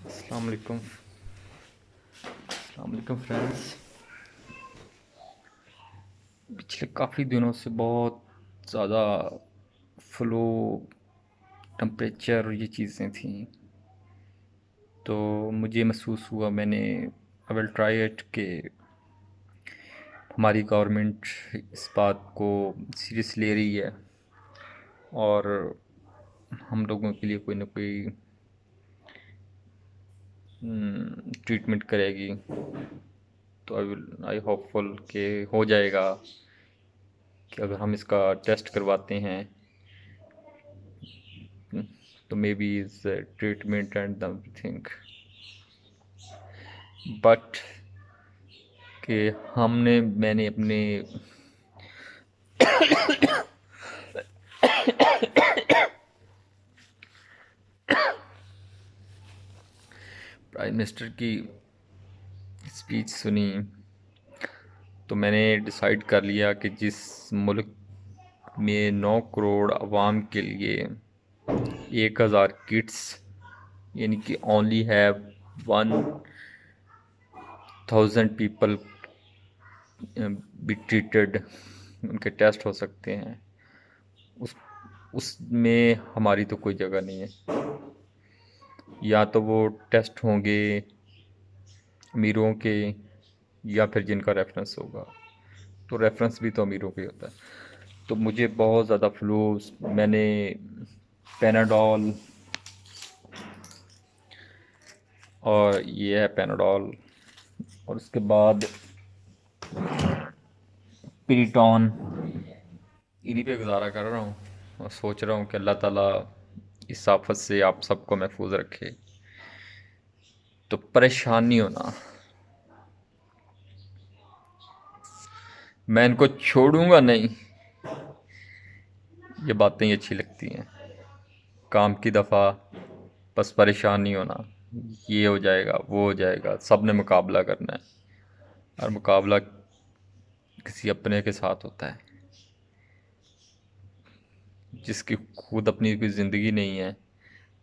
السلام علیکم فرینڈس. پچھلے کافی دنوں سے بہت زیادہ فلو، ٹمپریچر یہ چیزیں تھیں، تو مجھے محسوس ہوا میں نے آئی ول ٹرائی اٹ کہ ہماری گورنمنٹ اس بات کو سیریس لے رہی ہے اور ہم لوگوں کے لیے کوئی نہ کوئی ٹریٹمنٹ کرے گی. تو آئی ہوپ فل کہ ہو جائے گا کہ اگر ہم اس کا ٹیسٹ کرواتے ہیں تو may be is treatment and everything. But کہ میں نے اپنے پرائم منسٹر کی اسپیچ سنی تو میں نے ڈیسائیڈ کر لیا کہ جس ملک میں 9 کروڑ عوام کے لیے 1000 کٹس یعنی کہ only have 1000 people be treated, ان کے ٹیسٹ ہو سکتے ہیں، اس میں ہماری تو کوئی جگہ نہیں ہے. یا تو وہ ٹیسٹ ہوں گے امیروں کے یا پھر جن کا ریفرنس ہوگا، تو ریفرنس بھی تو امیروں کے ہوتا ہے. تو مجھے بہت زیادہ فلو، میں نے پیناڈول اور یہ ہے پیناڈول اور اس کے بعد پیریٹون، انہی پہ گزارا کر رہا ہوں اور سوچ رہا ہوں کہ اللہ تعالیٰ اس آفت سے آپ سب کو محفوظ رکھے. تو پریشان نہیں ہونا، میں ان کو چھوڑوں گا نہیں. یہ باتیں ہی اچھی لگتی ہیں. کام کی دفعہ بس پریشان نہیں ہونا، یہ ہو جائے گا وہ ہو جائے گا، سب نے مقابلہ کرنا ہے اور مقابلہ کسی اپنے کے ساتھ ہوتا ہے. جس کی خود اپنی کوئی زندگی نہیں ہے،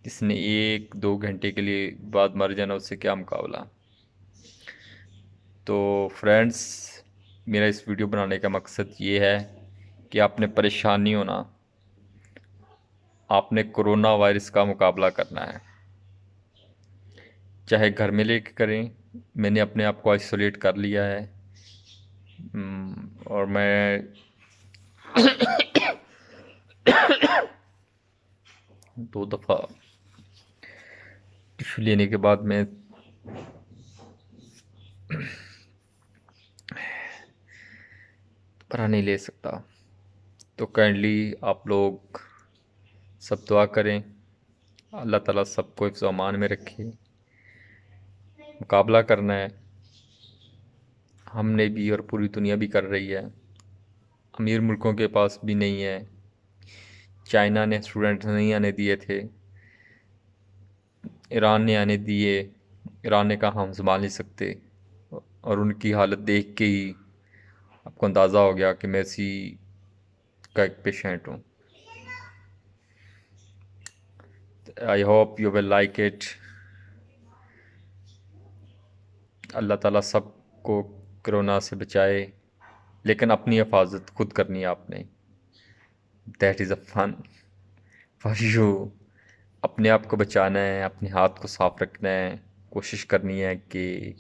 جس نے 1-2 گھنٹے کے لیے بعد مر جانا، اس سے کیا مقابلہ. تو فرینڈس، میرا اس ویڈیو بنانے کا مقصد یہ ہے کہ آپ نے پریشان نہیں ہونا، آپ نے کرونا وائرس کا مقابلہ کرنا ہے، چاہے گھر میں لے کے کریں. میں نے اپنے آپ کو آئسولیٹ کر لیا ہے اور میں 2 دفعہ ٹیشو لینے کے بعد میں دوبارہ نہیں لے سکتا. تو کائنڈلی آپ لوگ سب دعا کریں، اللہ تعالیٰ سب کو حفظ و امان میں رکھے. مقابلہ کرنا ہے، ہم نے بھی اور پوری دنیا بھی کر رہی ہے. امیر ملکوں کے پاس بھی نہیں ہے. چائنا نے اسٹوڈنٹ نہیں آنے دیے تھے، ایران نے آنے دیے، ایران نے کہا ہم سنبھال نہیں سکتے، اور ان کی حالت دیکھ کے ہی آپ کو اندازہ ہو گیا کہ میں اسی کا ایک پیشنٹ ہوں. I hope you will like it. اللہ تعالیٰ سب کو کرونا سے بچائے، لیکن اپنی حفاظت خود کرنی ہے آپ نے. That is a fun for you. اپنے آپ کو بچانا ہے، اپنے ہاتھ کو صاف رکھنا ہے، کوشش کرنی ہے کہ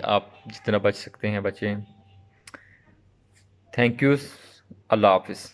آپ جتنا بچ سکتے ہیں بچیں. Thank you. اللہ حافظ.